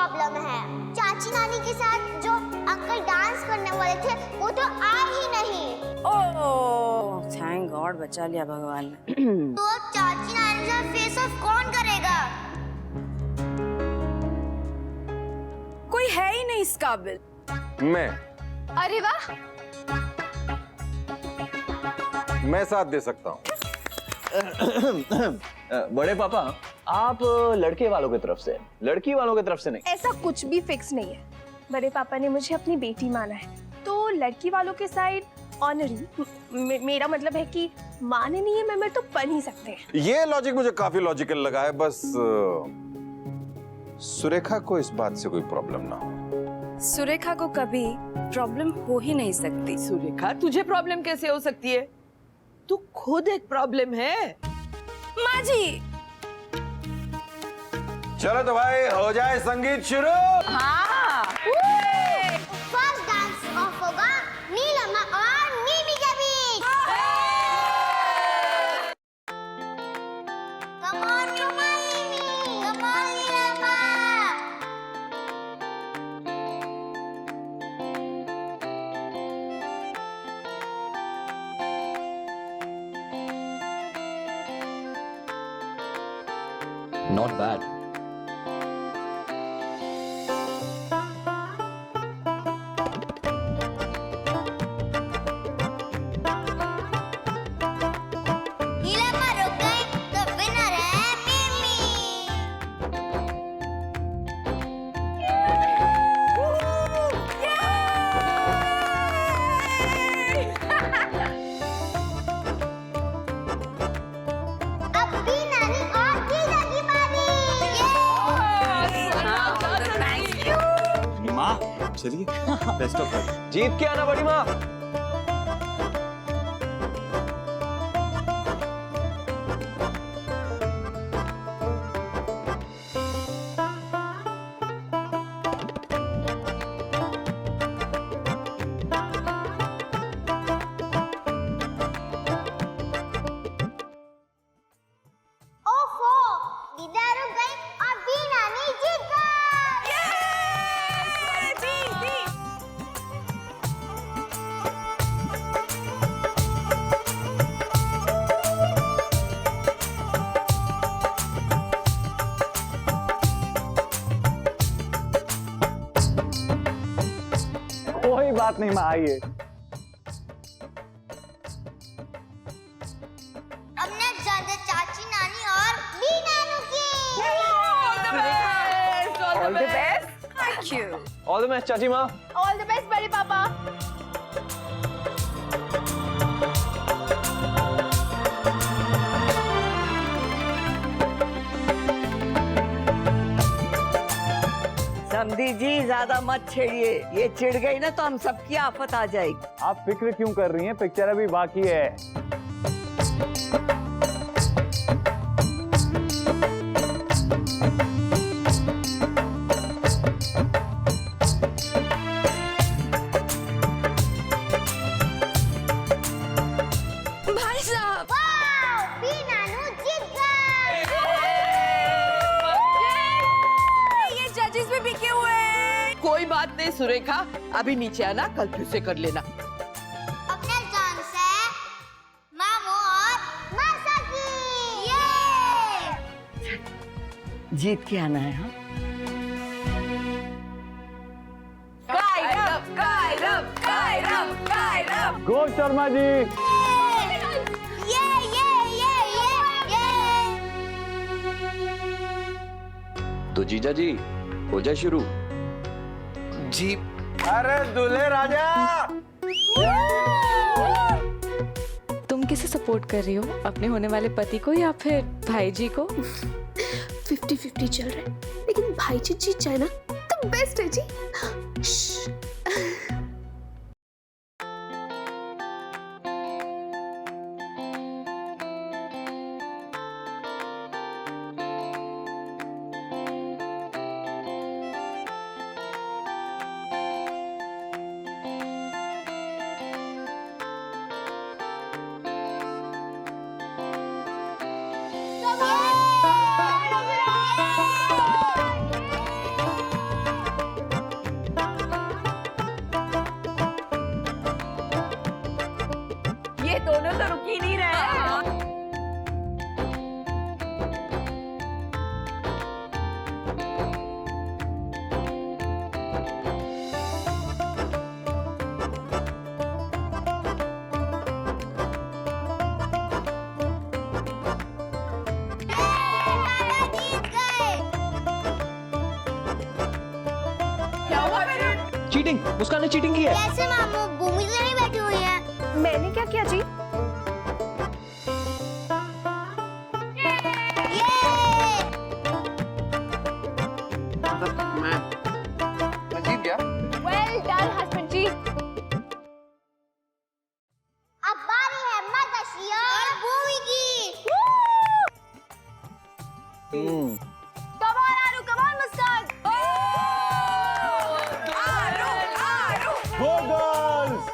Problem है। चाची नानी के साथ जो अंकल डांस करने वाले थे वो तो आए ही नहीं। ओह थैंक गॉड, बचा लिया भगवान ने। तो अब चाची नानी से फेस ऑफ कौन करेगा? कोई है ही नहीं इस काबिल। मैं। अरे वाह, मैं साथ दे सकता हूँ। बड़े पापा, आप लड़के वालों की तरफ से, लड़की वालों की तरफ से नहीं। ऐसा कुछ भी फिक्स नहीं है। बड़े पापा ने मुझे अपनी बेटी माना है, तो लड़की वालों के साइड ऑनरी। मेरा मतलब है कि माननीय मेंबर तो बन ही सकते हैं। ये लॉजिक मुझे काफी लॉजिकल लगा है, बस सुरेखा को इस बात से कोई प्रॉब्लम ना हो। सुरेखा को कभी प्रॉब्लम हो ही नहीं सकती। सुरेखा, तुझे प्रॉब्लम कैसे हो सकती है? तू खुद एक प्रॉब्लम है। माँ जी, चलो तो भाई हो जाए संगीत शुरू। हाँ। फर्स्ट डांस ऑफ होगा नीलम और नीमी के बीच। Come on Neemi, come on Neelam. Not bad. Neelam रुक गई तो विनर है नीमी। अब भी नानी और जीजा की बारी। माँ, चलिए। Best of luck. जीत के आना बड़ी माँ। ओहो, दीदा रुक गई और भी नानी जीत गई। कोई बात नहीं माँ, आइए। अब नेक्स्ट जाते चाची नानी और भी नानू की। All the best. Thank you. All the best चाची माँ। ऑल द बेस्ट बड़े पापा। समधी जी ज्यादा मत छेड़िए, ये चिढ़ गई ना तो हम सबकी आफत आ जाएगी। आप फिक्र क्यों कर रही हैं? पिक्चर अभी बाकी है। भाई साहब, वाह, भी नानू जीत गए। ये जजेस भी बिके हुए हैं। कोई बात नहीं सुरेखा, अभी नीचे आना, कल फिर से कर लेना। अब नेक्स्ट डांस है मामू और मासा की। ये जीत के आना है। हाँ, गो शर्मा जी। तो जीजा जी, हो जाए शुरू। जी। अरे दूल्हे राजा। तुम किसे सपोर्ट कर रही हो, अपने होने वाले पति को या फिर भाई जी को? 50-50 चल रहा है, लेकिन भाई जी जीत जाए ना तो बेस्ट है जी। श्श। ये दोनों तो रुक ही नहीं रहे। चीटिंग, मुस्कान ने चीटिंग की है। कैसे मामू, भूमि तो नहीं बैठी हुई है। मैंने क्या किया जी? मैं जीत गया। वेल डन हस्बैंड जी। अब बारी है माताश्री और भूमि की। कमान आरू, कमान मुस्कान। Go girls!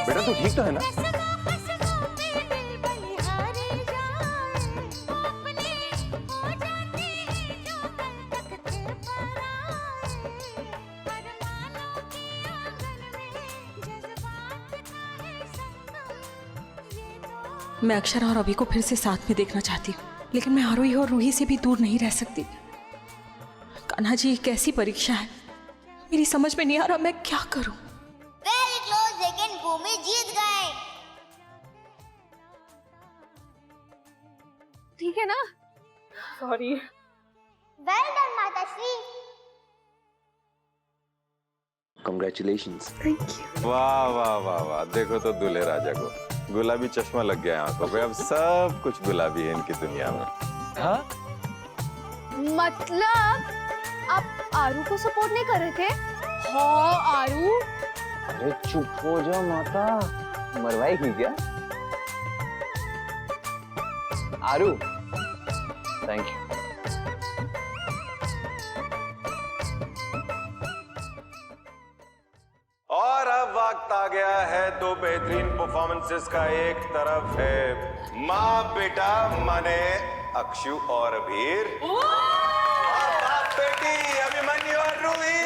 बेटा तू ठीक तो है ना? मैं अक्षरा और अभी को फिर से साथ में देखना चाहती हूँ, लेकिन मैं आरोही और रूही से भी दूर नहीं रह सकती। कान्हा जी, एक ऐसी परीक्षा है, मेरी समझ में नहीं आ रहा मैं क्या करूं। Very close, लेकिन भूमि जीत गए। ठीक है ना? सॉरी। Well done माताश्री। Congratulations. वाह वाह वाह वाह, देखो तो दूल्हे राजा को गुलाबी चश्मा लग गया आंखों पे। अब सब कुछ गुलाबी है इनकी दुनिया में। हाँ? मतलब आप आरू को सपोर्ट नहीं कर रहे थे? हाँ आरू। अरे चुप हो जाओ माता, मरवाएगी क्या? आरू, थैंक यू। और अब वक्त आ गया है दो बेहतरीन परफॉर्मेंसेस का। एक तरफ है माँ बेटा माने अक्षु और अभीर, और बाप बेटी अभिमन्यु और रूही।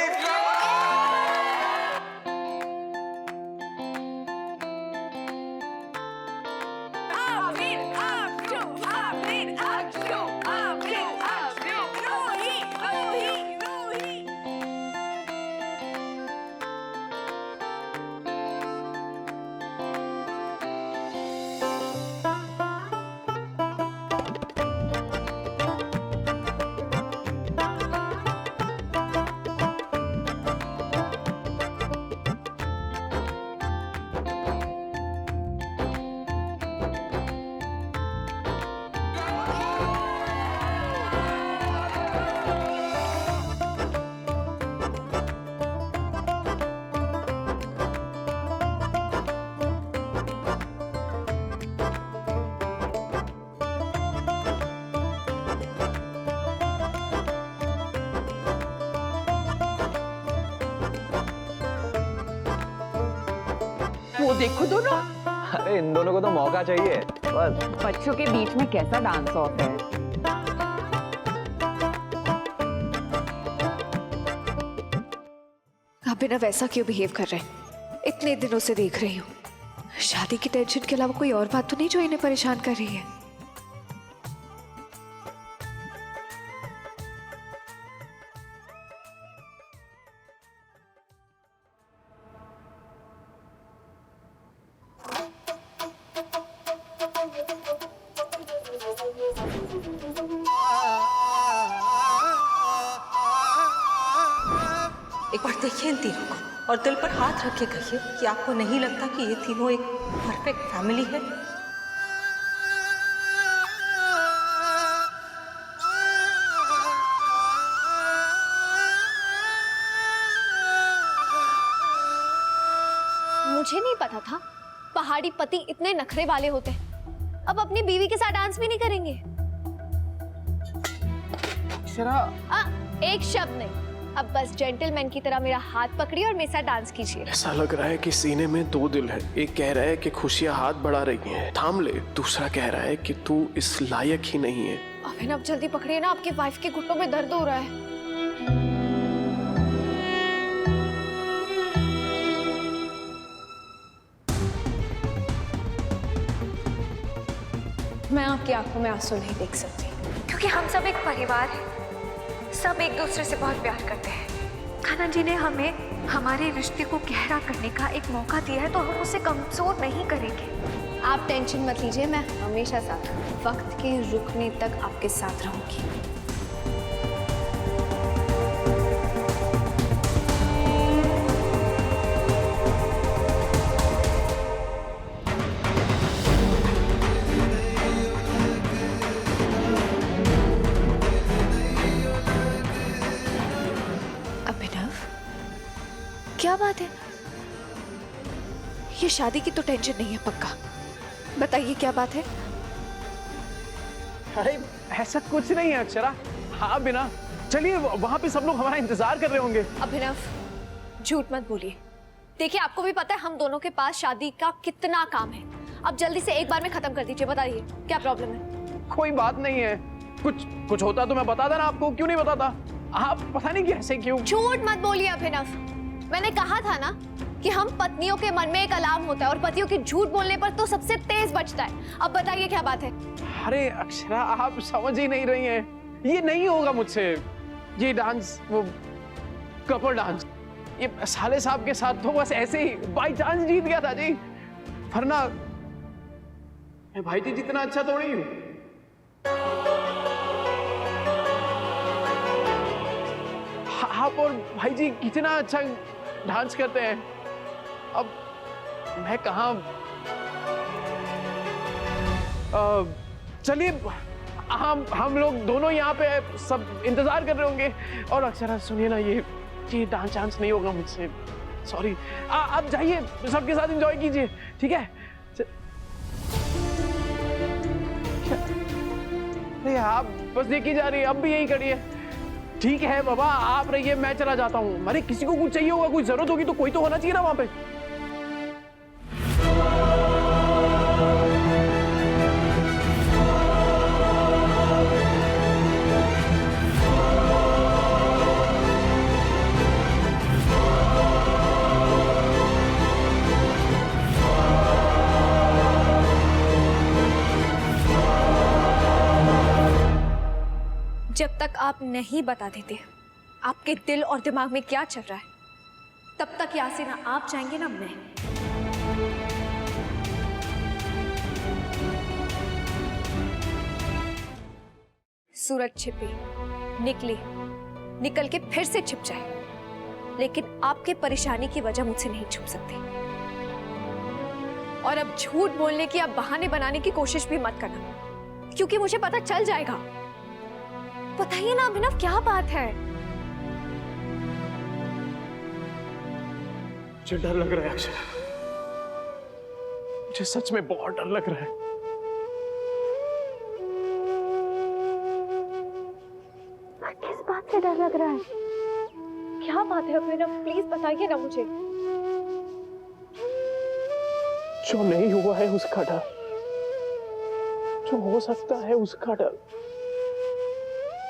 वो देखो दोनों। अरे इन दोनों को तो मौका चाहिए बस। बच्चों के बीच में कैसा डांस ऑफ है। आप बिना वैसा क्यों बिहेव कर रहे हैं? इतने दिनों से देख रही हूँ, शादी की टेंशन के अलावा कोई और बात तो नहीं जो इन्हें परेशान कर रही है? एक बार देखिए इन तीनों को और दिल पर हाथ रख के कहिए कि आपको नहीं लगता कि ये तीनों एक परफेक्ट फैमिली है? मुझे नहीं पता था पहाड़ी पति इतने नखरे वाले होते हैं। अब अपनी बीवी के साथ डांस भी नहीं करेंगे। एक शब्द नहीं, अब बस जेंटलमैन की तरह मेरा हाथ पकड़िए और मेरे साथ डांस कीजिए। ऐसा लग रहा है कि सीने में दो दिल है। एक कह रहा है कि खुशियां हाथ बढ़ा रही हैं, थाम ले। दूसरा कह रहा है कि तू इस लायक ही नहीं है। अभिनव जल्दी पकड़िए ना, आपकी वाइफ के घुटनों में दर्द हो रहा है। मैं आपकी आंखों में आंसू नहीं देख सकती, क्योंकि हम सब एक परिवार हैं, सब एक दूसरे से बहुत प्यार करते हैं। कान्हा जी ने हमें हमारे रिश्ते को गहरा करने का एक मौका दिया है, तो हम उसे कमजोर नहीं करेंगे। आप टेंशन मत लीजिए, मैं हमेशा साथ हूँ। वक्त के रुकने तक आपके साथ रहूंगी। क्या बात है? ये शादी की तो टेंशन नहीं है पक्का। बताइए क्या बात है? अरे ऐसा कुछ नहीं है अक्षरा। हाँ बिना, चलिए वहां पे सब लोग हमारा इंतजार कर रहे होंगे। अभिनव झूठ मत बोलिए। देखिए आपको भी पता है हम दोनों के पास शादी का कितना काम है। अब जल्दी से एक बार में खत्म कर दीजिए। बताइए क्या प्रॉब्लम है? कोई बात नहीं है। कुछ होता तो मैं बताता ना आपको। क्यों नहीं बताता? आप पता नहीं कैसे क्यों। झूठ मत बोलिए अभिनव। मैंने कहा था ना कि हम पत्नियों के मन में एक अलार्म होता है और पतियों की झूठ बोलने पर तो सबसे तेज बजता है। अब बताइए क्या बात है? अरे अक्षरा आप समझ ही नहीं रही हैं। ये नहीं होगा मुझसे। ये डांस, वो कपल डांस, ये साले साहब के साथ तो बस ऐसे ही बाई चांस जीत गया था जी। वरना मैं भाई जी जितना अच्छा थोड़ी हूँ। आप और भाई जी कितना अच्छा डांस करते हैं। अब मैं कहाँ। चलिए हम लोग दोनों यहाँ पे सब इंतजार कर रहे होंगे। और अक्षरा सुनिए ना, ये डांस नहीं होगा मुझसे। सॉरी। आप जाइए, सबके साथ एंजॉय कीजिए, ठीक है? अरे आप बस देखी जा रही है, अब भी यही करिए। ठीक है बाबा, आप रहिए, मैं चला जाता हूँ। अरे किसी को कुछ चाहिए होगा, कोई जरूरत होगी तो कोई तो होना चाहिए ना वहां पे। जब तक आप नहीं बता देते आपके दिल और दिमाग में क्या चल रहा है, तब तक यहाँ से ना आप जाएंगे ना मैं। सूरज छिपी, निकली, निकल के फिर से छिप जाए, लेकिन आपके परेशानी की वजह मुझसे नहीं छुप सकती। और अब झूठ बोलने की, अब बहाने बनाने की कोशिश भी मत करना, क्योंकि मुझे पता चल जाएगा। बताइए ना अभिनव क्या बात है? मुझे डर लग रहा है अक्षरा, मुझे सच में बहुत डर लग रहा है। किस बात से डर लग रहा है? क्या बात है अभिनव, प्लीज बताइए ना मुझे। जो नहीं हुआ है उसका डर, जो हो सकता है उसका डर,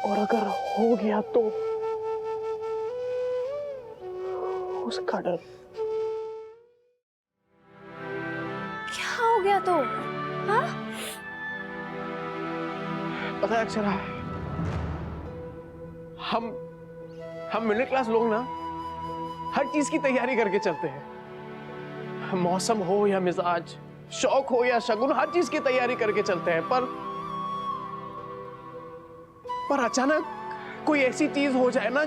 और अगर हो गया तो उसका डर। क्या हो गया तो? हाँ? पता है अक्षरा, हम मिडिल क्लास लोग ना हर चीज की तैयारी करके चलते हैं। मौसम हो या मिजाज, शौक हो या शगुन, हर चीज की तैयारी करके चलते हैं। पर अचानक कोई ऐसी चीज हो जाए ना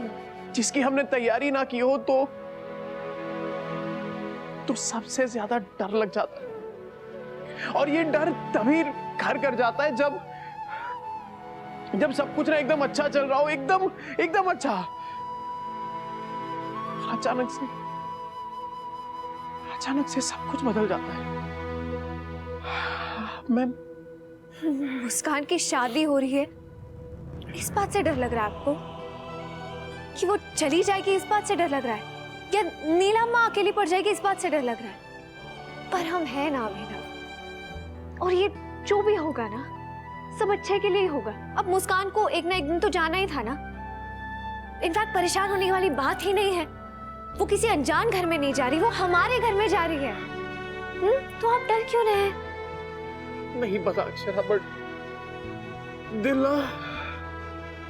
जिसकी हमने तैयारी ना की हो, तो सबसे ज्यादा डर लग जाता है। और ये डर तभी घर कर जाता है जब सब कुछ ना एकदम अच्छा चल रहा हो, एकदम अच्छा। अचानक से सब कुछ बदल जाता है। मैं मुस्कान की शादी हो रही है, इस बात से डर लग रहा है आपको? कि वो चली जाएगी इस बात से डर लग रहा है? या नीलम माँ अकेली पड़ जाएगी इस बात से डर लग रहा है? पर हम हैं ना अभिनव, और ये जो भी होगा ना सब अच्छे के लिए ही होगा। अब मुस्कान को एक ना एक दिन तो जाना ही था ना। इनफैक्ट परेशान होने वाली बात ही नहीं है। वो किसी अनजान घर में नहीं जा रही, वो हमारे घर में जा रही है। तो आप डर क्यों रहे हैं? नहीं पता अक्षरा, बट दिल ना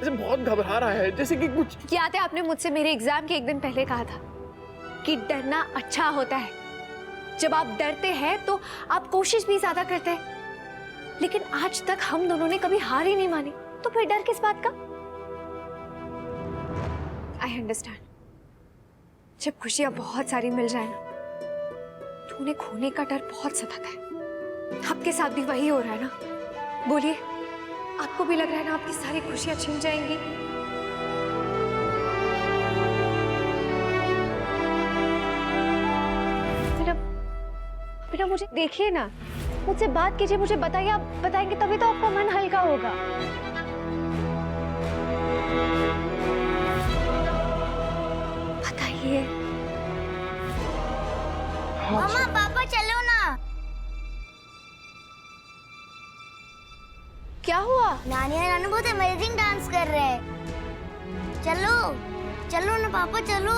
ऐसे बहुत घबरा रहा है, जैसे कि कुछ। याद है आपने मुझसे मेरे एग्जाम के एक दिन पहले कहा था कि डरना अच्छा होता है। जब आप डरते हैं तो आप कोशिश भी ज्यादा करते हैं। लेकिन आज तक हम दोनों ने कभी हार ही नहीं मानी, तो फिर डर किस बात का? I understand. जब खुशियां बहुत सारी मिल जाए ना तो उन्हें खोने का डर बहुत सताता है। आपके साथ भी वही हो रहा है ना? बोलिए, आपको भी लग रहा है ना आपकी सारी खुशियां छिन जाएंगी? बेटा मुझे देखिए ना, मुझसे बात कीजिए, मुझे बताइए। आप बताएंगे तभी तो आपका मन हल्का होगा। बताइए। मम्मा पापा चलो ना। क्या हुआ? नानी और नानू बहुत अमेजिंग डांस कर रहे हैं। चलो चलो ना पापा चलो।